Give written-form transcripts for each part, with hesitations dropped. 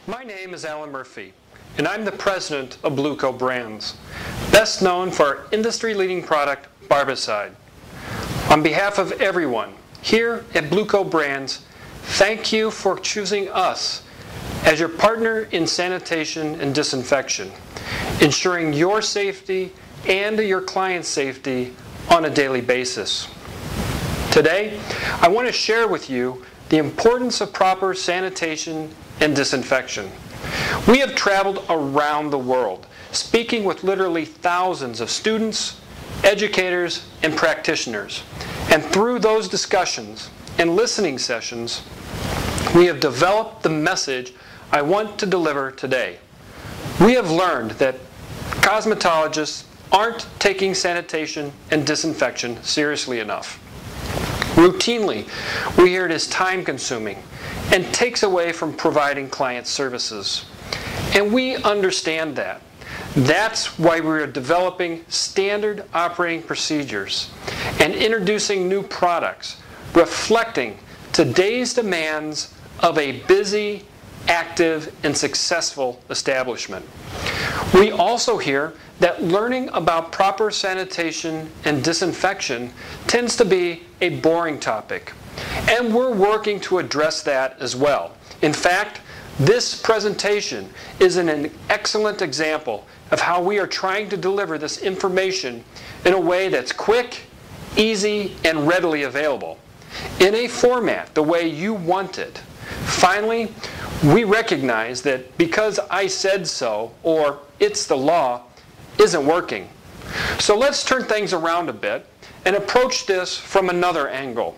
My name is Alan Murphy, and I'm the president of BlueCo Brands, best known for our industry-leading product, BARBICIDE. On behalf of everyone here at BlueCo Brands, thank you for choosing us as your partner in sanitation and disinfection, ensuring your safety and your client's safety on a daily basis. Today, I want to share with you the importance of proper sanitation and disinfection. We have traveled around the world, speaking with literally thousands of students, educators, and practitioners. And through those discussions and listening sessions, we have developed the message I want to deliver today. We have learned that cosmetologists aren't taking sanitation and disinfection seriously enough. Routinely, we hear it is time-consuming and takes away from providing client services. And we understand that. That's why we are developing standard operating procedures and introducing new products reflecting today's demands of a busy, active, and successful establishment. We also hear that learning about proper sanitation and disinfection tends to be a boring topic, and we're working to address that as well. In fact, this presentation is an excellent example of how we are trying to deliver this information in a way that's quick, easy, and readily available, in a format the way you want it. Finally, we recognize that because I said so, or it's the law, isn't working. So let's turn things around a bit and approach this from another angle.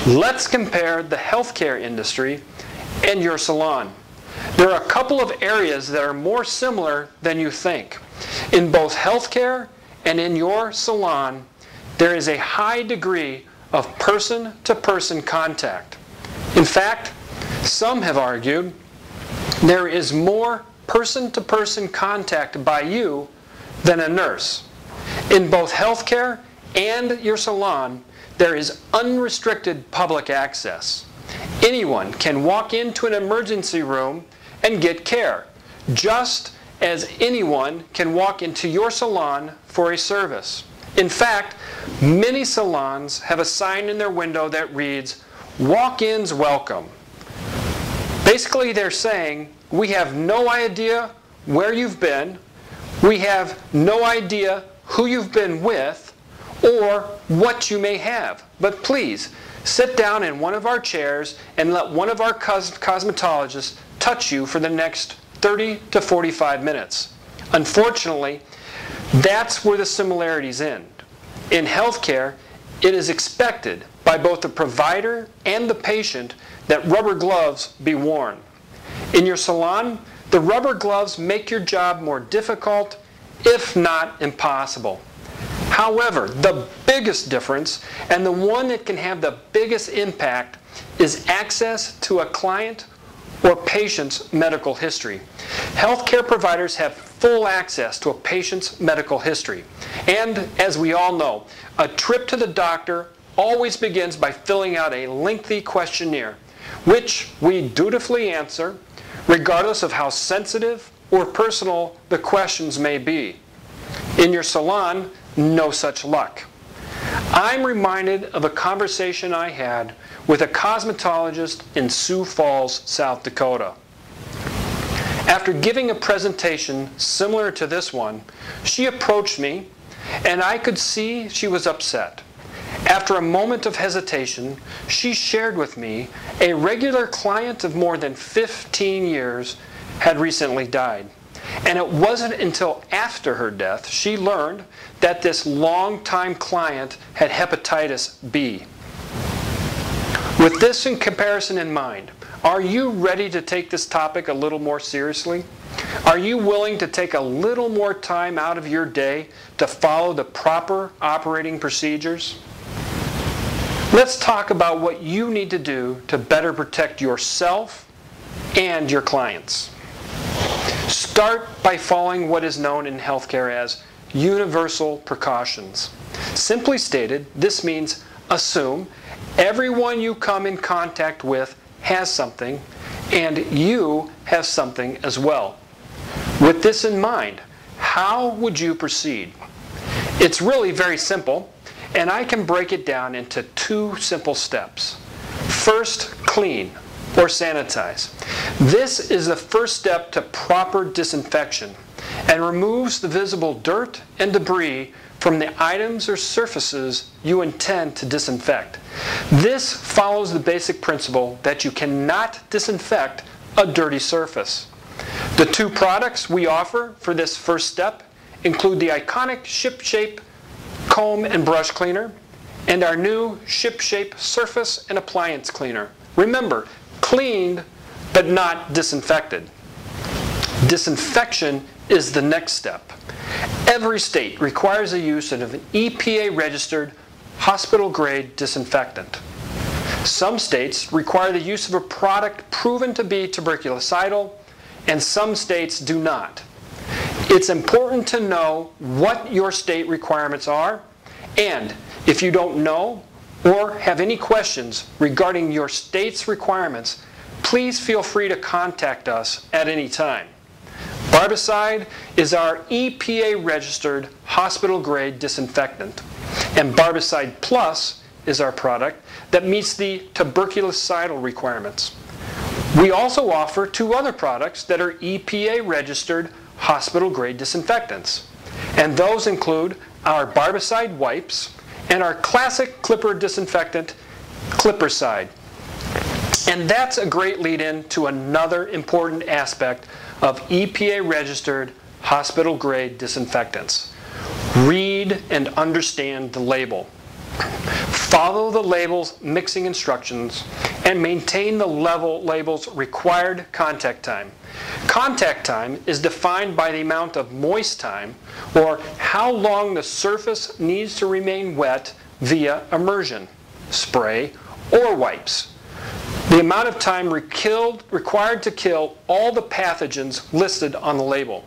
Let's compare the healthcare industry and your salon. There are a couple of areas that are more similar than you think. In both healthcare and in your salon, there is a high degree of person-to-person contact. In fact, some have argued there is more person-to-person contact by you than a nurse. In both healthcare and your salon, there is unrestricted public access. Anyone can walk into an emergency room and get care, just as anyone can walk into your salon for a service. In fact, many salons have a sign in their window that reads, "Walk-ins welcome." Basically, they're saying, we have no idea where you've been, we have no idea who you've been with, or what you may have. But please, sit down in one of our chairs and let one of our cosmetologists touch you for the next 30 to 45 minutes. Unfortunately, that's where the similarities end. In healthcare, it is expected by both the provider and the patient that rubber gloves be worn. In your salon, the rubber gloves make your job more difficult, if not impossible. However, the biggest difference, and the one that can have the biggest impact, is access to a client or patient's medical history. Healthcare providers have full access to a patient's medical history. And as we all know, a trip to the doctor always begins by filling out a lengthy questionnaire, which we dutifully answer, regardless of how sensitive or personal the questions may be. In your salon, no such luck. I'm reminded of a conversation I had with a cosmetologist in Sioux Falls, South Dakota. After giving a presentation similar to this one, she approached me, and I could see she was upset. After a moment of hesitation, she shared with me a regular client of more than 15 years had recently died. And it wasn't until after her death she learned that this longtime client had hepatitis B. With this in comparison in mind, are you ready to take this topic a little more seriously? Are you willing to take a little more time out of your day to follow the proper operating procedures? Let's talk about what you need to do to better protect yourself and your clients. Start by following what is known in healthcare as universal precautions. Simply stated, this means assume everyone you come in contact with has something and you have something as well. With this in mind, how would you proceed? It's really very simple, and I can break it down into 2 simple steps. First, clean or sanitize. This is the first step to proper disinfection and removes the visible dirt and debris from the items or surfaces you intend to disinfect. This follows the basic principle that you cannot disinfect a dirty surface. The 2 products we offer for this first step include the iconic ShipShape comb and brush cleaner and our new ShipShape surface and appliance cleaner. Remember, cleaned but not disinfected. Disinfection is the next step. Every state requires the use of an EPA-registered hospital-grade disinfectant. Some states require the use of a product proven to be tuberculocidal, and some states do not. It's important to know what your state requirements are, and if you don't know or have any questions regarding your state's requirements, please feel free to contact us at any time. Barbicide is our EPA-registered hospital-grade disinfectant, and Barbicide Plus is our product that meets the tuberculocidal requirements. We also offer 2 other products that are EPA-registered hospital-grade disinfectants, and those include our Barbicide wipes and our classic clipper disinfectant, Clippercide. And that's a great lead-in to another important aspect of EPA-registered hospital-grade disinfectants. Read and understand the label. Follow the label's mixing instructions and maintain the label's required contact time. Contact time is defined by the amount of moist time, or how long the surface needs to remain wet via immersion, spray, or wipes. The amount of time required to kill all the pathogens listed on the label.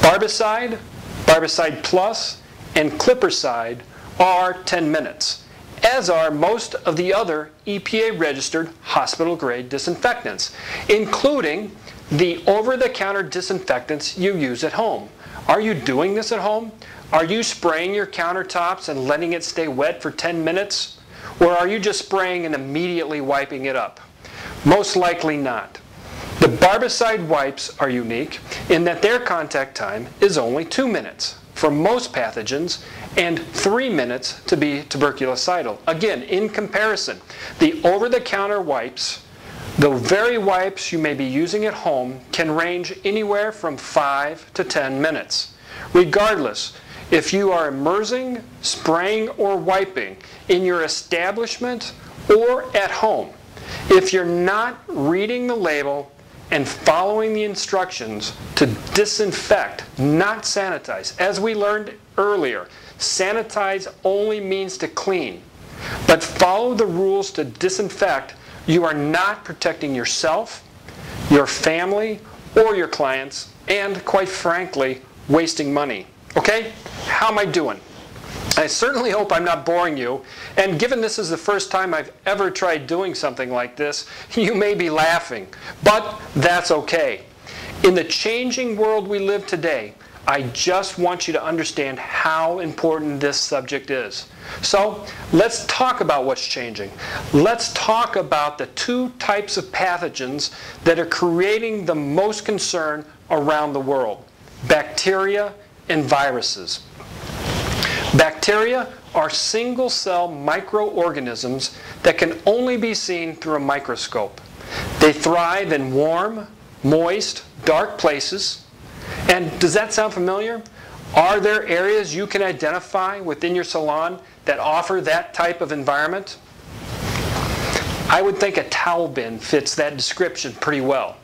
Barbicide, Barbicide Plus, and Clippercide are 10 minutes, as are most of the other EPA-registered hospital-grade disinfectants, including the over-the-counter disinfectants you use at home. Are you doing this at home? Are you spraying your countertops and letting it stay wet for 10 minutes? Or are you just spraying and immediately wiping it up? Most likely not. The Barbicide wipes are unique in that their contact time is only 2 minutes for most pathogens and 3 minutes to be tuberculocidal. Again, in comparison, the over-the-counter wipes, the very wipes you may be using at home, can range anywhere from 5 to 10 minutes. Regardless, if you are immersing, spraying, or wiping in your establishment or at home, if you're not reading the label and following the instructions to disinfect, not sanitize, as we learned earlier, sanitize only means to clean, but follow the rules to disinfect, you are not protecting yourself, your family, or your clients, and quite frankly, wasting money. Okay? How am I doing? I certainly hope I'm not boring you, and given this is the first time I've ever tried doing something like this, you may be laughing, but that's okay. In the changing world we live today, I just want you to understand how important this subject is. So let's talk about what's changing. Let's talk about the 2 types of pathogens that are creating the most concern around the world: bacteria and viruses. Bacteria are single-cell microorganisms that can only be seen through a microscope. They thrive in warm, moist, dark places. And does that sound familiar? Are there areas you can identify within your salon that offer that type of environment? I would think a towel bin fits that description pretty well.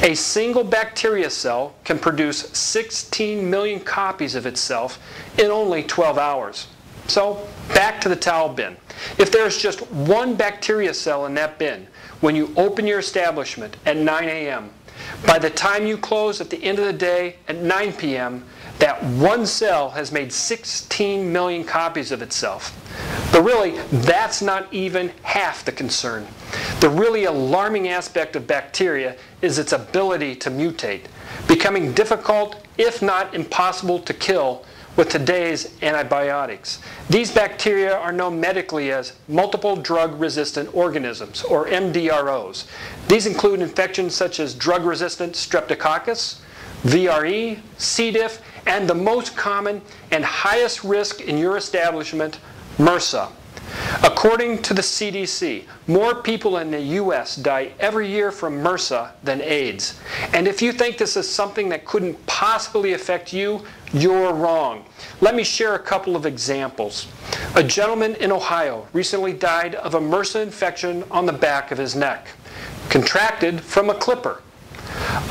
A single bacteria cell can produce 16 million copies of itself in only 12 hours. So, back to the towel bin. If there's just 1 bacteria cell in that bin when you open your establishment at 9 a.m., by the time you close at the end of the day at 9 p.m., that 1 cell has made 16 million copies of itself. But really, that's not even half the concern. The really alarming aspect of bacteria is its ability to mutate, becoming difficult, if not impossible, to kill with today's antibiotics. These bacteria are known medically as multiple drug-resistant organisms, or MDROs. These include infections such as drug-resistant streptococcus, VRE, C. diff, and the most common and highest risk in your establishment, MRSA. According to the CDC, more people in the U.S. die every year from MRSA than AIDS. And if you think this is something that couldn't possibly affect you, you're wrong. Let me share a couple of examples. A gentleman in Ohio recently died of a MRSA infection on the back of his neck, contracted from a clipper.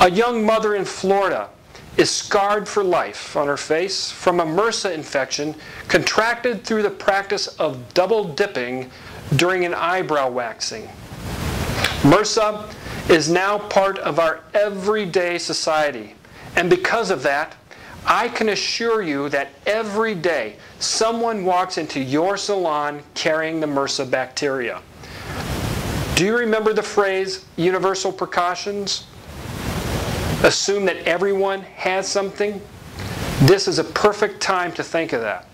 A young mother in Florida is scarred for life on her face from a MRSA infection contracted through the practice of double dipping during an eyebrow waxing. MRSA is now part of our everyday society, and because of that, I can assure you that every day someone walks into your salon carrying the MRSA bacteria. Do you remember the phrase, universal precautions? Assume that everyone has something? This is a perfect time to think of that.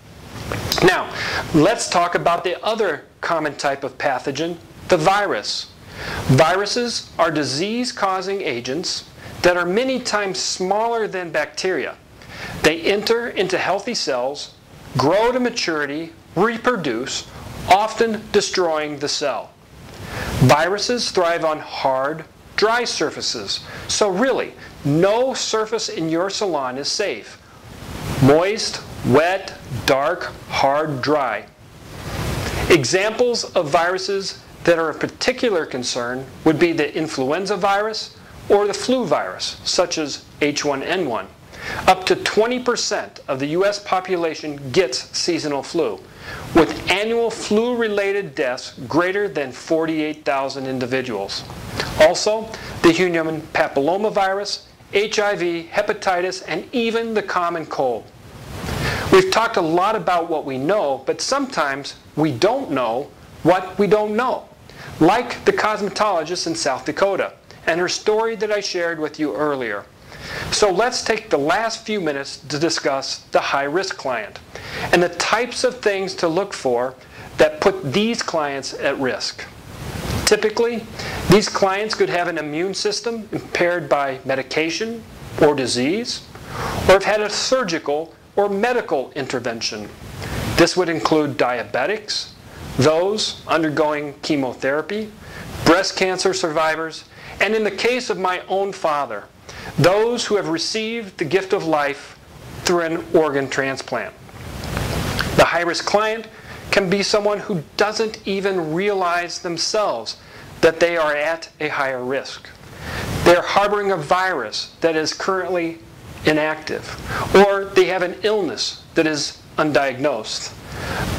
Now, let's talk about the other common type of pathogen, the virus. Viruses are disease-causing agents that are many times smaller than bacteria. They enter into healthy cells, grow to maturity, reproduce, often destroying the cell. Viruses thrive on hard, dry surfaces. So really, no surface in your salon is safe. Moist, wet, dark, hard, dry. Examples of viruses that are of particular concern would be the influenza virus or the flu virus, such as H1N1. Up to 20% of the U.S. population gets seasonal flu, with annual flu-related deaths greater than 48,000 individuals. Also, the human papillomavirus, HIV, hepatitis, and even the common cold. We've talked a lot about what we know, but sometimes we don't know what we don't know. Like the cosmetologist in South Dakota and her story that I shared with you earlier. So let's take the last few minutes to discuss the high-risk client and the types of things to look for that put these clients at risk. Typically, these clients could have an immune system impaired by medication or disease, or have had a surgical or medical intervention. This would include diabetics, those undergoing chemotherapy, breast cancer survivors, and in the case of my own father, those who have received the gift of life through an organ transplant. The high-risk client can be someone who doesn't even realize themselves that they are at a higher risk. They're harboring a virus that is currently inactive, or they have an illness that is undiagnosed.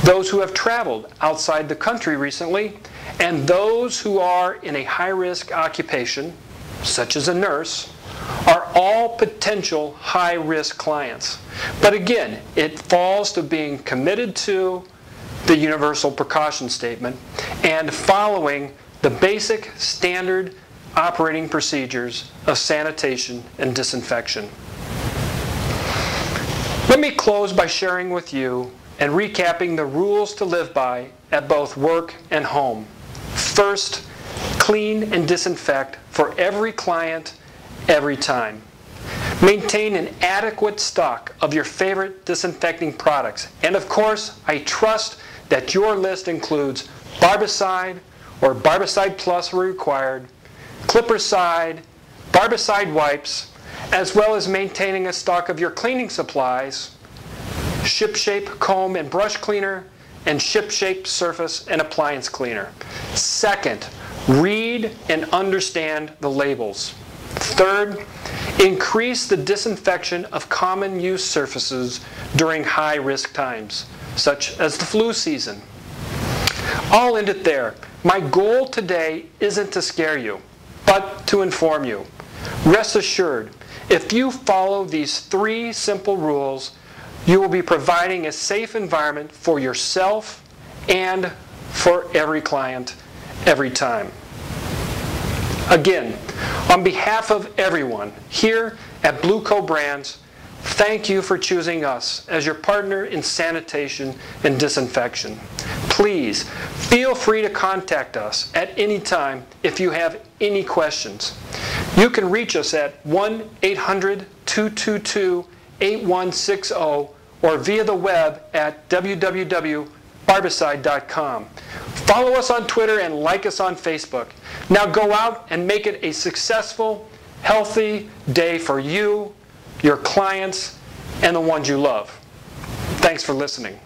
Those who have traveled outside the country recently, and those who are in a high-risk occupation, such as a nurse, are all potential high-risk clients. But again, it falls to being committed to the universal precaution statement and following the basic standard operating procedures of sanitation and disinfection. Let me close by sharing with you and recapping the rules to live by at both work and home. First, clean and disinfect for every client, every time. Maintain an adequate stock of your favorite disinfecting products. And of course, I trust that your list includes Barbicide or Barbicide Plus where required, Clippercide, Barbicide wipes, as well as maintaining a stock of your cleaning supplies, ShipShape comb and brush cleaner, and ShipShape surface and appliance cleaner. Second, read and understand the labels. Third, increase the disinfection of common use surfaces during high-risk times, such as the flu season. I'll end it there. My goal today isn't to scare you, but to inform you. Rest assured, if you follow these 3 simple rules, you will be providing a safe environment for yourself and for every client, every time. Again, on behalf of everyone here at BlueCo Brands, thank you for choosing us as your partner in sanitation and disinfection. Please feel free to contact us at any time if you have any questions. You can reach us at 1-800-222-8160 or via the web at www.barbicide.com. Follow us on Twitter and like us on Facebook. Now go out and make it a successful, healthy day for you, your clients, and the ones you love. Thanks for listening.